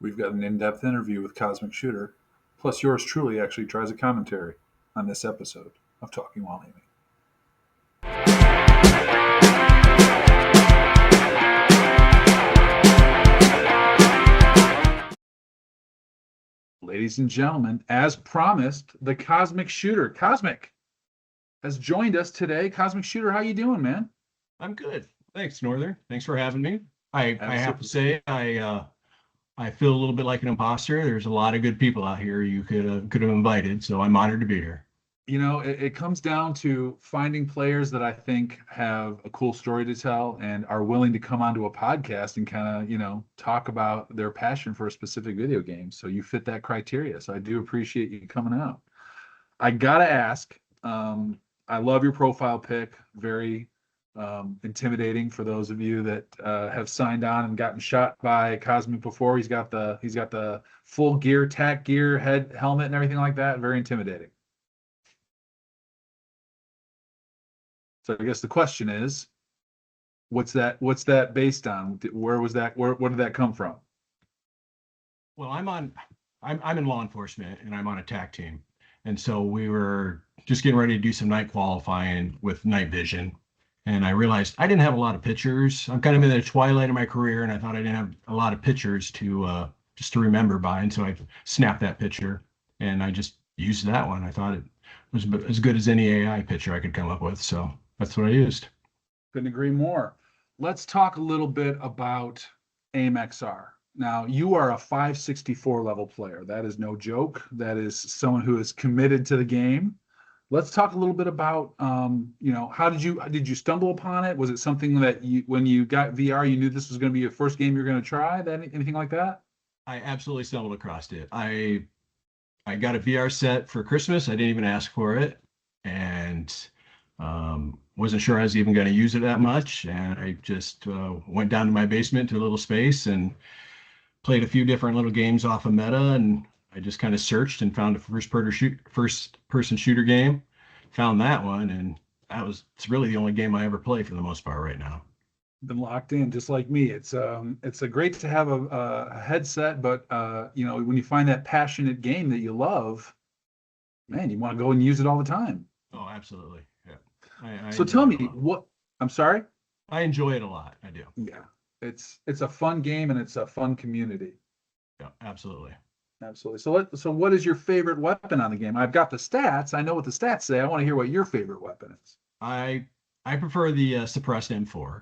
We've got an in depth interview with Cosmic Shooter, plus yours truly actually tries a commentary on this episode of Talking While Aiming. Ladies and gentlemen, as promised, the Cosmic Shooter, Cosmic, has joined us today. Cosmic Shooter, how you doing, man? I'm good. Thanks, Northern. Thanks for having me. I have to say I feel a little bit like an imposter. There's a lot of good people out here you could have invited, so I'm honored to be here. You know, it comes down to finding players that I think have a cool story to tell and are willing to come onto a podcast and kind of, talk about their passion for a specific video game. So you fit that criteria. So I do appreciate you coming out. I gotta ask, I love your profile pic. Very intimidating for those of you that have signed on and gotten shot by Cosmic before. He's got the full gear, tack gear, helmet, and everything like that. Very intimidating. So I guess the question is, what's that based on? Where was that? Where did that come from? Well, I'm in law enforcement and I'm on a TAC team. And so we were just getting ready to do some night qualifying with night vision. And I realized I didn't have a lot of pictures. I'm kind of in the twilight of my career, and I thought I didn't have a lot of pictures to just to remember by. And so I snapped that picture and I just used that one. I thought it was as good as any AI picture I could come up with. So that's what I used. Couldn't agree more. Let's talk a little bit about AIM-XR. Now, you are a 564 level player. That is no joke. That is someone who is committed to the game. Let's talk a little bit about, how did you stumble upon it? Was it something that when you got VR, you knew this was going to be your first game you're going to try? Anything like that? I absolutely stumbled across it. I got a VR set for Christmas. I didn't even ask for it, and wasn't sure I was even going to use it that much. And I just went down to my basement to a little space and played a few different little games off of Meta, and I just kind of searched and found a first person shooter game, found that one, and it's really the only game I ever play for the most part right now. Been locked in just like me. It's a great to have a headset, but when you find that passionate game that you love, man, you want to go and use it all the time. Oh, absolutely. Yeah. So tell me what, I'm sorry? I enjoy it a lot. I do. Yeah. It's a fun game and it's a fun community. Yeah, absolutely. Absolutely. So what is your favorite weapon on the game? I've got the stats. I know what the stats say. I want to hear what your favorite weapon is. I prefer the suppressed M4.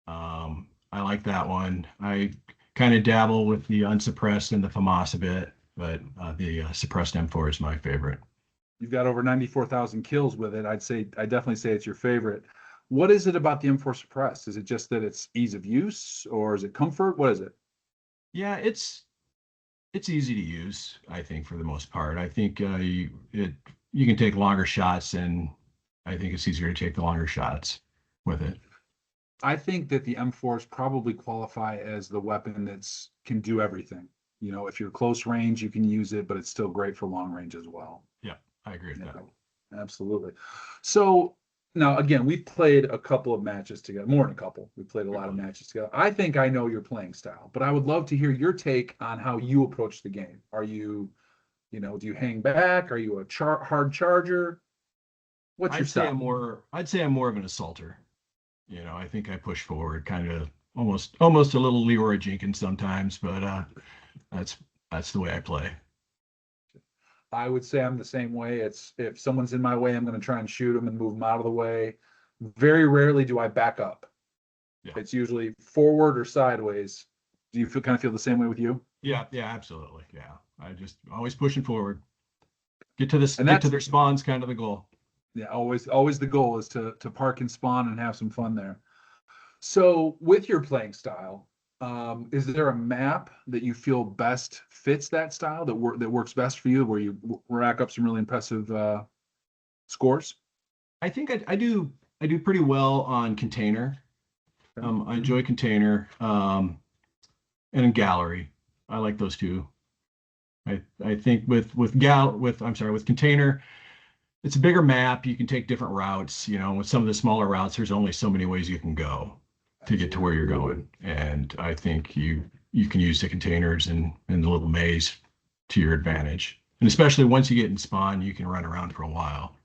I like that one. I kind of dabble with the unsuppressed and the FAMAS a bit, but the suppressed M4 is my favorite. You've got over 94,000 kills with it. I definitely say it's your favorite. What is it about the M4 suppressed? Is it just that it's ease of use, or is it comfort? What is it? Yeah, it's easy to use, I think, for the most part. I think you can take longer shots, and I think it's easier to take the longer shots with it. I think that the M4s probably qualify as the weapon that's can do everything. If you're close range, you can use it, but it's still great for long range as well. Yeah, I agree with that. Absolutely. So now, again, we've played a couple of matches together, more than a couple. We played a lot of matches together. I think I know your playing style, but I would love to hear your take on how you approach the game. Are you, do you hang back? Are you a hard charger? What's your style? I'd say I'm more of an assaulter. I think I push forward, kind of almost a little Leroy Jenkins sometimes, but that's the way I play. I would say I'm the same way. It's if someone's in my way, I'm going to try and shoot them and move them out of the way. Very rarely do I back up. Yeah. It's usually forward or sideways. Do you kind of feel the same way with you? Yeah, absolutely. Yeah, I just always pushing forward. Get to their spawns, kind of the goal. Yeah, always the goal is to park and spawn and have some fun there. So with your playing style, is there a map that you feel best fits that style that works best for you, where you rack up some really impressive scores? I think I do pretty well on container. I enjoy container, and in gallery. I like those two. I think with container, it's a bigger map. You can take different routes. With some of the smaller routes, there's only so many ways you can go to get to where you're going. And I think you you can use the containers and the little maze to your advantage. And especially once you get in spawn, you can run around for a while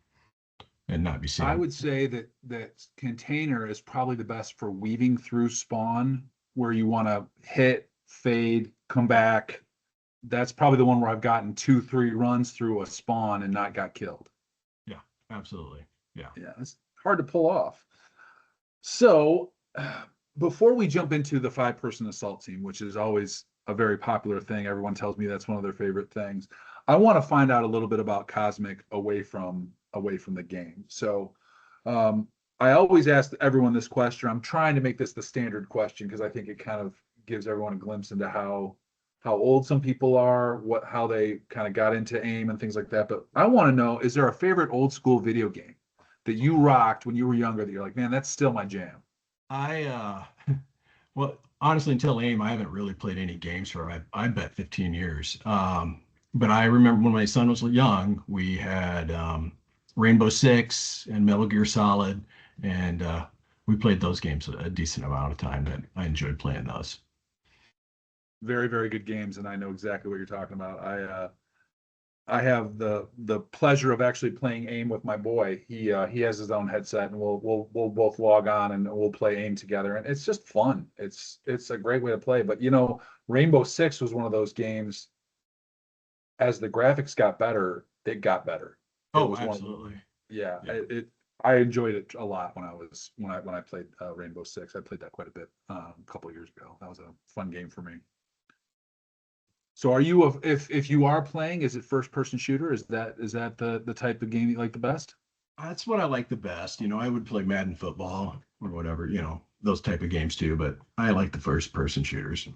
and not be I seen. would say that container is probably the best for weaving through spawn where you want to hit, fade, come back. That's probably the one where I've gotten 2, 3 runs through a spawn and not got killed. Yeah, absolutely. Yeah. Yeah, it's hard to pull off. So, before we jump into the 5-person assault team, which is always a very popular thing, everyone tells me that's one of their favorite things. I want to find out a little bit about Cosmic away from the game. So, I always ask everyone this question. I'm trying to make this the standard question because I think it kind of gives everyone a glimpse into how old some people are, how they kind of got into AIM and things like that. But I want to know, is there a favorite old school video game that you rocked when you were younger that you're like, man, that's still my jam? Well, honestly, until AIM, I haven't really played any games for I bet 15 years. But I remember when my son was young, we had Rainbow Six and Metal Gear Solid, and we played those games a decent amount of time. And I enjoyed playing those. Very, very good games, and I know exactly what you're talking about. I have the pleasure of actually playing AIM with my boy. He has his own headset, and we'll both log on and we'll play AIM together, and it's just fun. It's a great way to play. But Rainbow Six was one of those games. As the graphics got better, it got better. It Oh, was one of absolutely. yeah. Yeah. I enjoyed it a lot when I played Rainbow Six. I played that quite a bit a couple of years ago. That was a fun game for me. So if you are playing, is it first person shooter? Is that the type of game you like the best? That's what I like the best. I would play Madden football or whatever, those type of games too, but I like the first person shooters.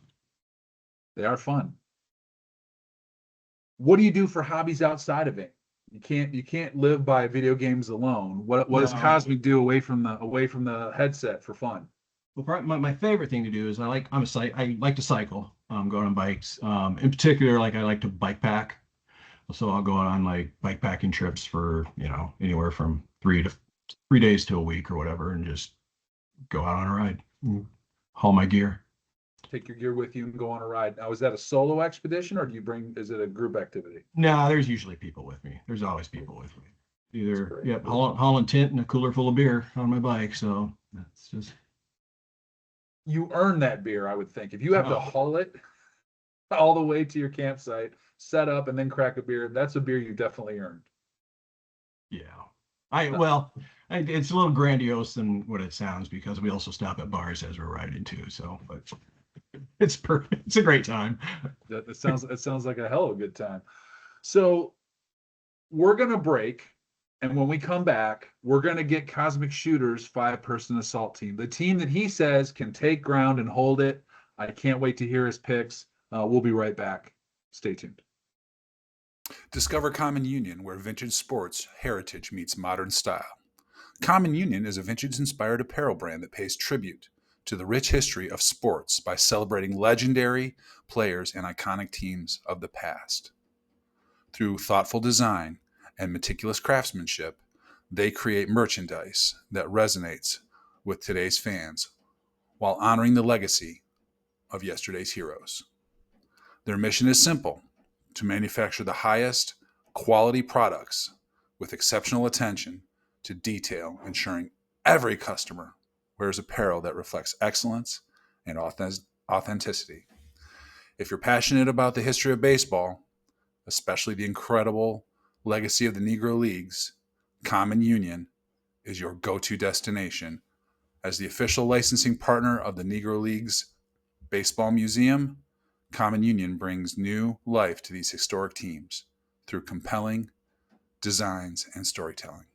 They are fun. What do you do for hobbies outside of it? You can't live by video games alone. What does No. Cosmic do away from the headset for fun? Well, my favorite thing to do is I like to cycle, go on bikes. In particular, like I like to bike pack. So I'll go on like bike packing trips for, anywhere from 3 days to a week or whatever, and just go out on a ride, haul my gear. Take your gear with you and go on a ride. Now, is that a solo expedition or is it a group activity? No, there's usually people with me. There's always people with me. That's Either, great. yep, hauling tent and a cooler full of beer on my bike. So that's just, You earn that beer, I would think. If you have to oh, haul it all the way to your campsite, set up, and then crack a beer, that's a beer you definitely earned. yeah. Well, it's a little grandiose than what it sounds because we also stop at bars as we're riding too. So, but it's perfect. It's a great time. It sounds like a hell of a good time. So we're gonna break, and when we come back, we're gonna get Cosmic Shooter's 5-person assault team, the team that he says can take ground and hold it. I can't wait to hear his picks. We'll be right back. Stay tuned. Discover Common Union, where vintage sports heritage meets modern style. Common Union is a vintage-inspired apparel brand that pays tribute to the rich history of sports by celebrating legendary players and iconic teams of the past. Through thoughtful design and meticulous craftsmanship, they create merchandise that resonates with today's fans while honoring the legacy of yesterday's heroes. Their mission is simple: to manufacture the highest quality products with exceptional attention to detail, ensuring every customer wears apparel that reflects excellence and authenticity. If you're passionate about the history of baseball, especially the incredible legacy of the Negro Leagues, Common Union is your go to destination. As the official licensing partner of the Negro Leagues Baseball Museum, Common Union brings new life to these historic teams through compelling designs and storytelling.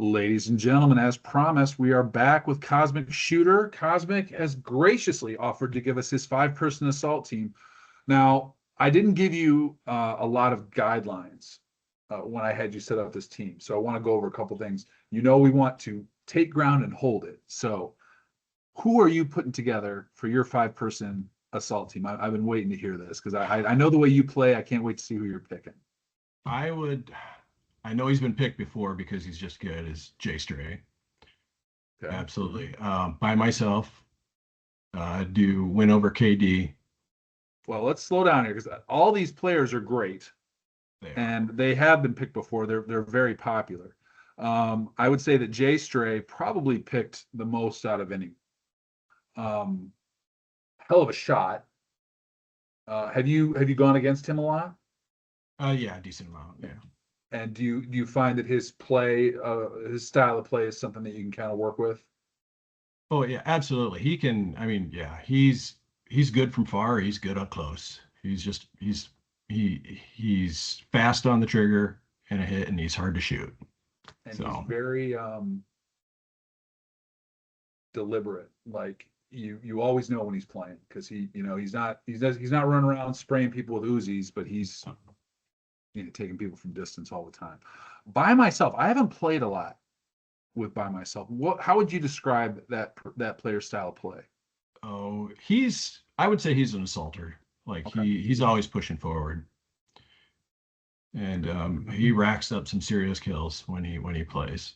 Ladies and gentlemen, as promised, we are back with Cosmic Shooter. Cosmic has graciously offered to give us his 5-person assault team. Now, I didn't give you a lot of guidelines when I had you set up this team. So I want to go over a couple things. We want to take ground and hold it. So who are you putting together for your 5-person assault team? I've been waiting to hear this because I know the way you play. I can't wait to see who you're picking. I would, I know he's been picked before because he's just good as Jay Stray. Okay. Absolutely. By myself, do win over KD. Well, let's slow down here because all these players are great They are. and they have been picked before. They're very popular. I would say that Jay Stray probably picked the most out of any. Um, Hell of a shot. Have you gone against him a lot? Yeah, decent amount. Yeah. And do you find that his play, his style of play is something that you can kind of work with? Oh yeah, absolutely. He can, I mean, yeah, he's good from far, he's good up close. He's fast on the trigger and a hit and he's hard to shoot. And he's So, very deliberate. Like you always know when he's playing because he's not running around spraying people with Uzis, but he's taking people from distance all the time. By myself, I haven't played a lot with by myself. How would you describe that player style of play? oh, I would say he's an assaulter. Like Okay. he's always pushing forward and he racks up some serious kills when he plays.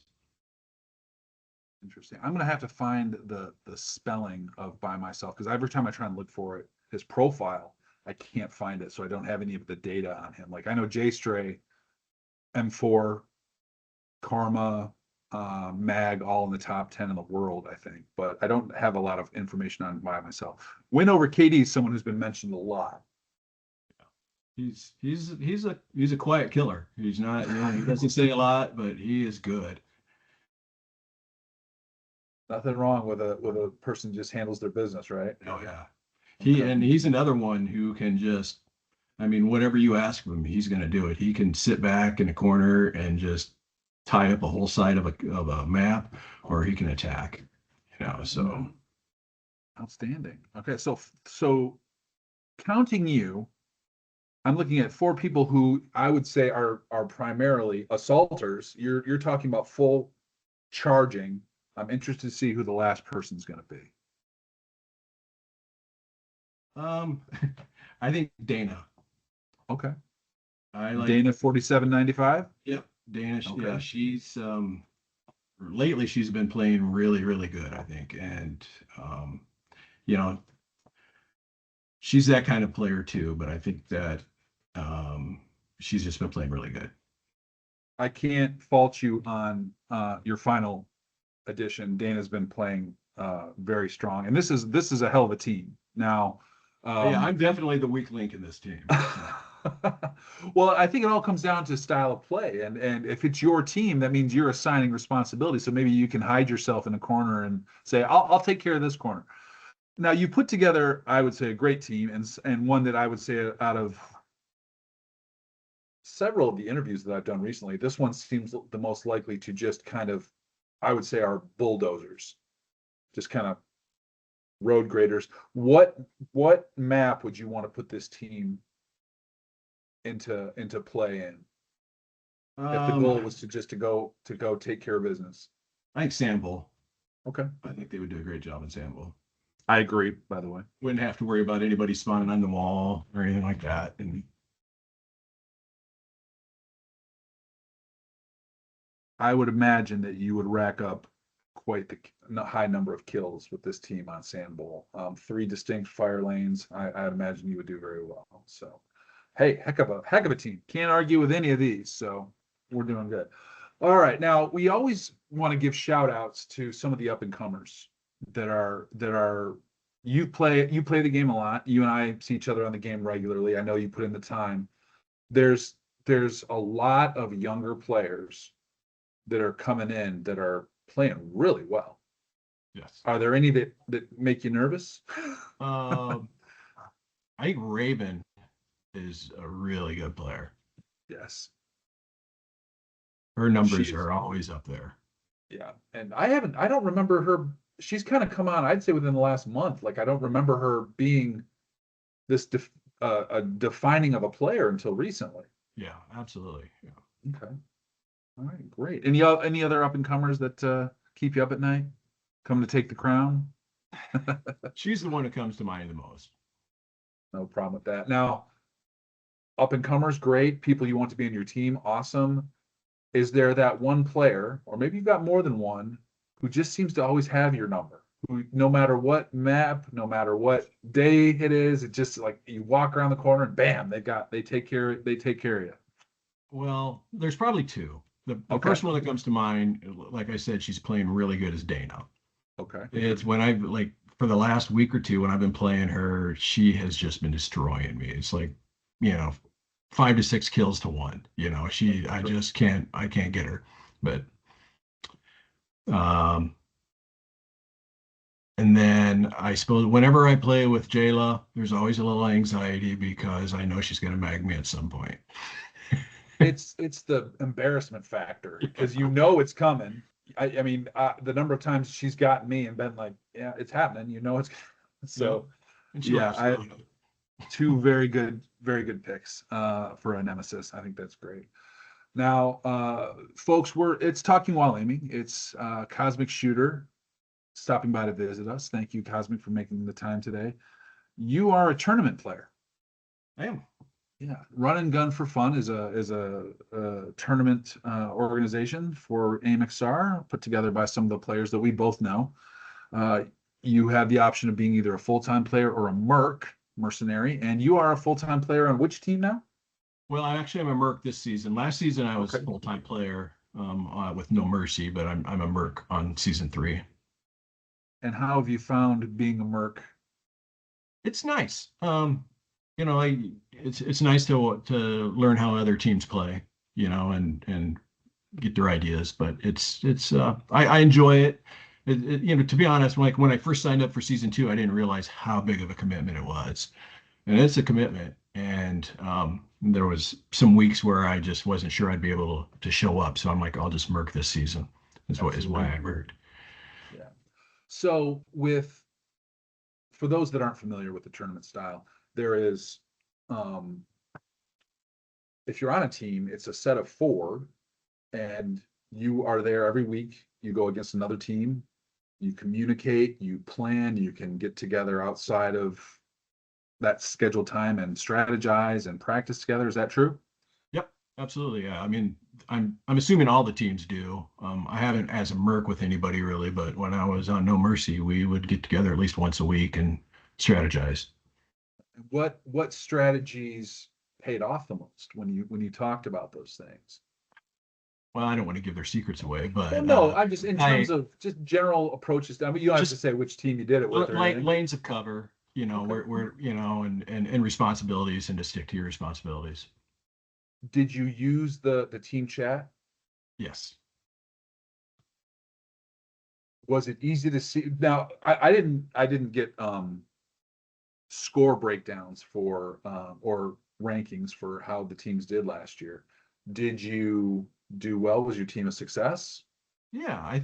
Interesting. I'm gonna have to find the spelling of by myself because every time I try and look for it, his profile, I can't find it, so I don't have any of the data on him. Like I know J Stray, M4, Karma, Mag, all in the top 10 in the world, I think, but I don't have a lot of information on by myself. Win over KD is someone who's been mentioned a lot. He's a quiet killer. He's not, he doesn't say a lot, but he is good. Nothing wrong with a person who just handles their business, right? Oh yeah. Okay. He's another one who can just, I mean, whatever you ask him, he's going to do it. He can sit back in a corner and just tie up a whole side of a map, or he can attack. So Outstanding. Okay, so counting you, I'm looking at four people who I would say are primarily assaulters. You're talking about full charging. I'm interested to see who the last person's going to be. um, I think Dana. Okay. I like Dana 4795. Yep, Dana. Okay. Yeah, she's lately she's been playing really really good. I think, and you know she's that kind of player too. But I think that um, she's just been playing really good. I can't fault you on your final edition. Dana's been playing very strong, and this is a hell of a team. Now, Yeah, um, I'm definitely the weak link in this team. well, I think it all comes down to style of play, and if it's your team, that means you're assigning responsibility. So maybe you can hide yourself in a corner and say, "I'll take care of this corner." Now you put together, I would say, a great team, and one that I would say out of several of the interviews that I've done recently, this one seems the most likely to just kind of, I would say, are bulldozers, just kind of road graders. What map would you want to put this team into play in if the goal Um, was to just to go take care of business? I think Sandville. Okay, I think they would do a great job in Sandville. I agree. By the way, Wouldn't have to worry about anybody spawning on the wall or anything like that. And I would imagine that you would rack up quite the high number of kills with this team on Sand Bowl. Three distinct fire lanes. I imagine you would do very well. So, hey, heck of a team. Can't argue with any of these. So we're doing good. All right, now we always want to give shout outs to some of the up and comers that are you play the game a lot. You and I see each other on the game regularly. I know you put in the time. There's there's a lot of younger players that are coming in that are playing really well. yes, Are there any that make you nervous? um, I think Raven is a really good player. Yes, Her she numbers is. are always up there. Yeah, and I don't remember her. She's kind of come on. I'd say within the last month. Like I don't remember her being this a defining of a player until recently. Yeah, absolutely. Yeah. Okay, all right, great. Any other up and comers that keep you up at night? Coming to take the crown? She's the one that comes to mind the most. No problem with that. Now, up and comers, great. People you want to be in your team, awesome. Is there that one player, or maybe you've got more than one, who just seems to always have your number. Who, no matter what map, no matter what day it is, it just like you walk around the corner and bam, they take care of you. Well, there's probably two. The Okay. first one that comes to mind, like I said, she's playing really good as Dana. Okay. It's when I've like for the last week or two when I've been playing her, she has just been destroying me. It's like, you know, 5 to 6 kills to one. I can't get her. But um and then I suppose whenever I play with Jayla, there's always a little anxiety because I know she's gonna mag me at some point. It's the embarrassment factor because you know it's coming. I mean, the number of times she's gotten me and been like, yeah, it's happening. You know it's so. And she Yeah, laughs I about it. two very good picks for a nemesis. I think that's great. Now, folks, it's Talking While Aiming. It's Cosmic Shooter stopping by to visit us. Thank you, Cosmic, for making the time today. You are a tournament player. I am. Yeah, Run and Gun for Fun is a tournament organization for AMXR put together by some of the players that we both know. Uh, you have the option of being either a full-time player or a mercenary, and you are a full-time player on which team now? Well, I actually am a Merc this season. Last season I was Okay. full-time player with No Mercy, but I'm a Merc on season 3. And how have you found being a merc? It's nice. It's nice to learn how other teams play, and get their ideas. But I enjoy it. To be honest, like when I first signed up for season 2, I didn't realize how big of a commitment it was, and it's a commitment. And there was some weeks where I just wasn't sure I'd be able to show up, so I'm like, I'll just merc this season. Is why I merged. Yeah. So for those that aren't familiar with the tournament style, there is if you're on a team, it's a set of 4, and you are there every week. You go against another team, you communicate, you plan, you can get together outside of that scheduled time and strategize and practice together. Is that true? Yep, absolutely. Yeah. I mean, I'm assuming all the teams do. I haven't as a merc with anybody really, but when I was on No Mercy, we would get together at least once a week and strategize. What strategies paid off the most when you talked about those things? Well, I don't want to give their secrets away, but Well, no, I'm just in I terms of just general approaches. I mean, you don't have to just say which team you did it with or anything. lanes of cover, Okay. where and responsibilities and to stick to your responsibilities. Did you use the team chat? Yes. Was it easy to see? Now, I didn't get score breakdowns for or rankings for how the teams did last year. Did you do well? Was your team a success? Yeah,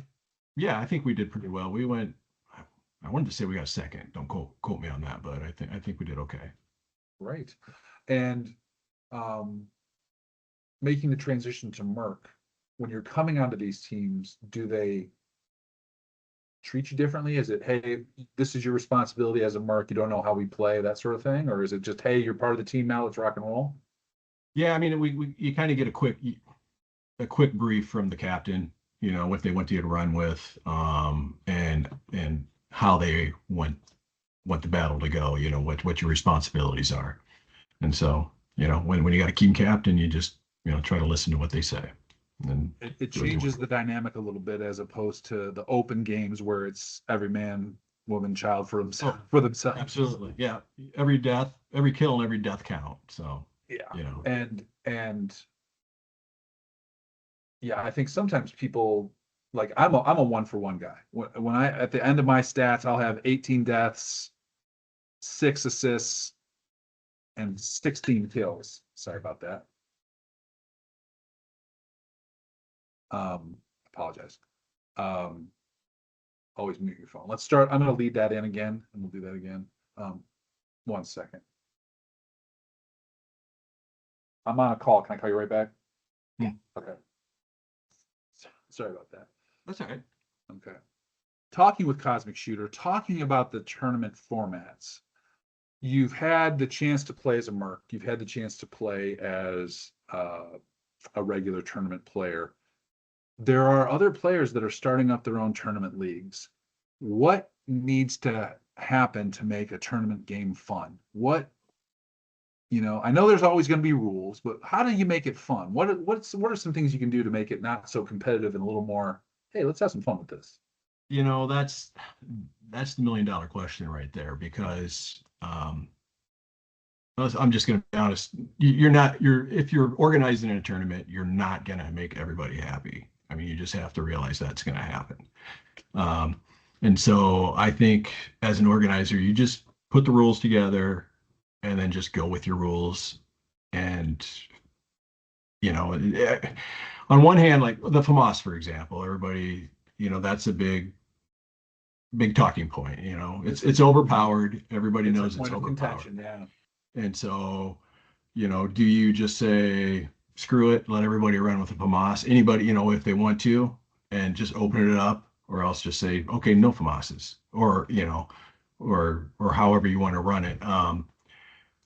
I think we did pretty well. We went. I wanted to say we got second. Don't quote me on that, but I think we did okay. Right. And um, making the transition to Merc, when you're coming onto these teams, do they treat you differently? Is it, hey, this is your responsibility as a Merc, you don't know how we play, that sort of thing? Or is it just, hey, you're part of the team now, let's rock and roll? Yeah, I mean, you kind of get a quick brief from the captain, what they want you to run with, and how they want the battle to go, what your responsibilities are. And so, when you got a team captain, you just, try to listen to what they say. And It changes the dynamic a little bit as opposed to the open games where it's every man, woman, child for themselves. For themselves. absolutely. Yeah. Every kill and every death count. So, Yeah. you know, And yeah, I think sometimes people like I'm a 1-for-1 guy. When I at the end of my stats, I'll have 18 deaths, 6 assists, and 16 kills. Sorry about that. Apologize. Um, always mute your phone. Let's start. I'm going to lead that in again, and we'll do that again. 1 second. I'm on a call. Can I call you right back? Yeah. Okay. Sorry about that. that's all right. Okay. Talking with Cosmic Shooter, talking about the tournament formats. You've had the chance to play as a Merc. You've had the chance to play as a regular tournament player. there are other players that are starting up their own tournament leagues. What needs to happen to make a tournament game fun? I know there's always going to be rules, but how do you make it fun? What are some things you can do to make it not so competitive and a little more, hey, let's have some fun with this? That's the $1 million question right there, because I'm just going to be honest. If you're organizing a tournament, you're not going to make everybody happy. I mean, you just have to realize that's going to happen. And so I think as an organizer, you just put the rules together and then just go with your rules. And, on one hand, like the FAMAS, for example, everybody, that's a big talking point. It's overpowered. Everybody knows it's overpowered. Yeah. And so, do you just say, screw it, let everybody run with the FAMAS? Anybody, if they want to, and just open it up, or else just say, okay, no FAMASs, or, or however you want to run it.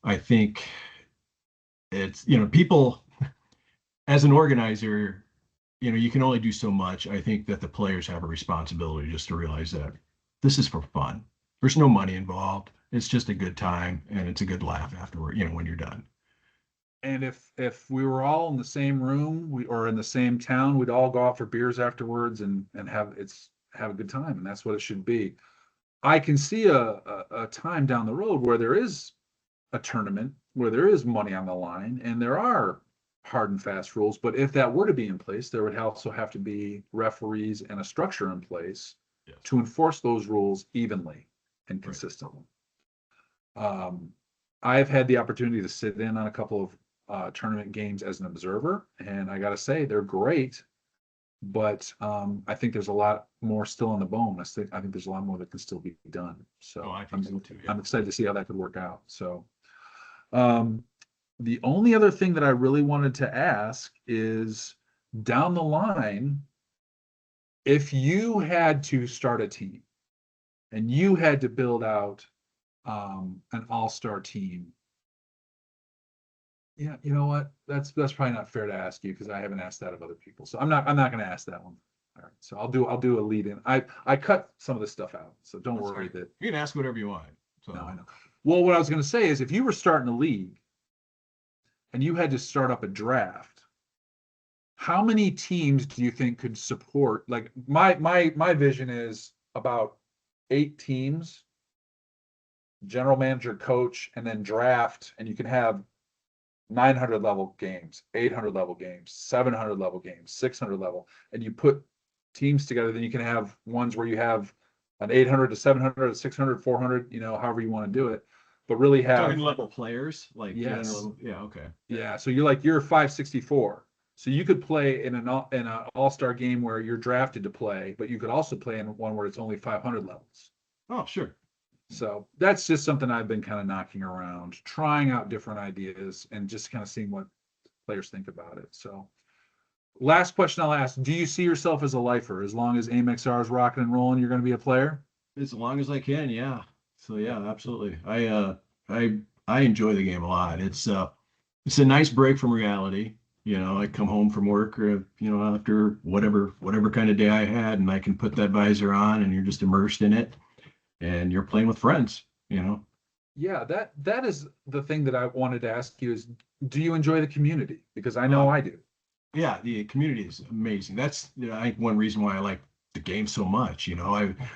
I think it's, people, as an organizer, you can only do so much. I think that the players have a responsibility just to realize that this is for fun. There's no money involved. It's just a good time, and it's a good laugh afterward, when you're done. And if we were all in the same room, or in the same town, we'd all go out for beers afterwards and have a good time, and that's what it should be. I can see a time down the road where there is a tournament, where there is money on the line, and there are hard and fast rules. But if that were to be in place, there would also have to be referees and a structure in place to enforce those rules evenly and consistently. I've had the opportunity to sit in on a couple of tournament games as an observer, and I got to say they're great. But I think there's a lot more still on the bone. I think there's a lot more that can still be done. So I think so too. I'm excited to see how that could work out. So the only other thing that I really wanted to ask is, down the line, if you had to start a team and you had to build out an all-star team. Yeah, you know what? That's probably not fair to ask you, because I haven't asked that of other people. So I'm not going to ask that one. All right. So I'll do a lead in. I cut some of this stuff out, so don't worry that you can ask whatever you want. So no, I know. Well, what I was going to say is, if you were starting a league and you had to start up a draft, how many teams do you think could support? Like my vision is about 8 teams, general manager, coach, and then draft, and you can have 900 level games, 800 level games, 700 level games, 600 level, and you put teams together. Then you can have ones where you have an 800 to 700 to 600, 400, however you want to do it, but really have talking level players, like yes, okay, yeah. So you're 564. So you could play in an all-star game where you're drafted to play, but you could also play in one where it's only 500 levels. Oh, sure. So that's just something I've been kind of knocking around, trying out different ideas and just kind of seeing what players think about it. So last question I'll ask, do you see yourself as a lifer? As long as AIM-XR is rocking and rolling, you're going to be a player? As long as I can, yeah. So yeah, absolutely. I enjoy the game a lot. It's a nice break from reality. I come home from work, or, after whatever kind of day I had, and I can put that visor on, and you're just immersed in it, and you're playing with friends, Yeah, that is the thing that I wanted to ask you is, do you enjoy the community? Because I know I do. Yeah, the community is amazing. That's I think one reason why I like the game so much.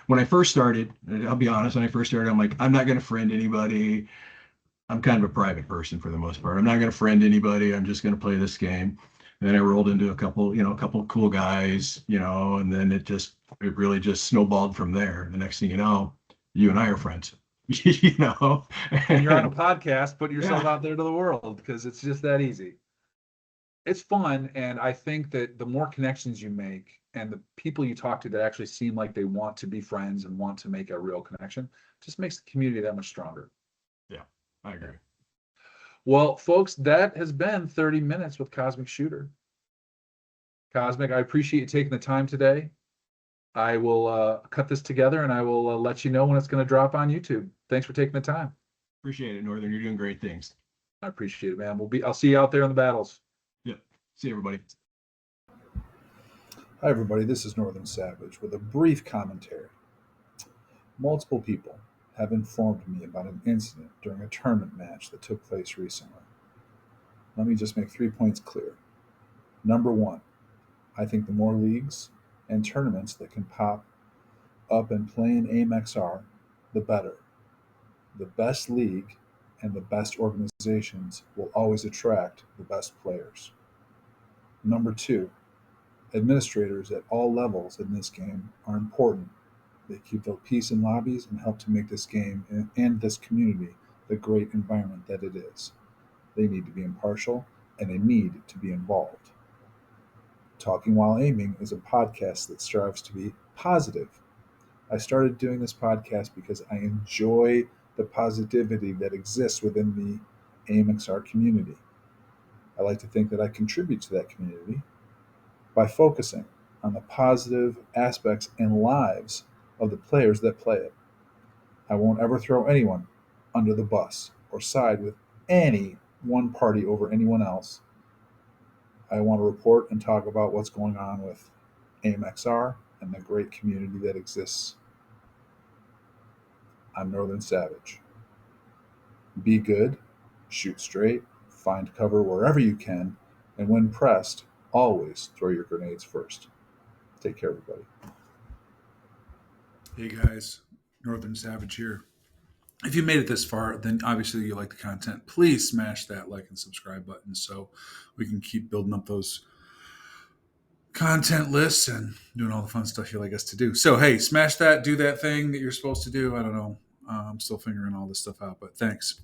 When I first started, I'll be honest, when I first started, I'm like, I'm not going to friend anybody. I'm kind of a private person for the most part. I'm not going to friend anybody. I'm just going to play this game. And then I rolled into a couple of cool guys, and then it really just snowballed from there. The next thing you know, you and I are friends, And you're on a podcast, put yourself out there to the world, because it's just that easy. It's fun. And I think that the more connections you make and the people you talk to that actually seem like they want to be friends and want to make a real connection, just makes the community that much stronger. Yeah, I agree. Well, folks, that has been 30 minutes with Cosmic Shooter. Cosmic, I appreciate you taking the time today. I will cut this together, and I will let you know when it's going to drop on YouTube. Thanks for taking the time. Appreciate it, Northern. You're doing great things. I appreciate it, man. I'll see you out there in the battles. Yep. See you, everybody. Hi, everybody. This is Northern Savage with a brief commentary. Multiple people have informed me about an incident during a tournament match that took place recently. Let me just make 3 points clear. Number one, I think the more leagues and tournaments that can pop up and play in AIM-XR, the better. The best league and the best organizations will always attract the best players. Number two, administrators at all levels in this game are important. They keep the peace in lobbies and help to make this game and this community the great environment that it is. They need to be impartial and they need to be involved. Talking While Aiming is a podcast that strives to be positive. I started doing this podcast because I enjoy the positivity that exists within the AIM-XR community. I like to think that I contribute to that community by focusing on the positive aspects and lives of the players that play it. I won't ever throw anyone under the bus or side with any one party over anyone else. I want to report and talk about what's going on with AIM-XR and the great community that exists. I'm Northern Savage. Be good, shoot straight, find cover wherever you can, and when pressed, always throw your grenades first. Take care, everybody. Hey guys, Northern Savage here. If you made it this far, then obviously you like the content. Please smash that like and subscribe button so we can keep building up those content lists and doing all the fun stuff you like us to do. So, hey, smash that, do that thing that you're supposed to do. I don't know. I'm still figuring all this stuff out, but thanks.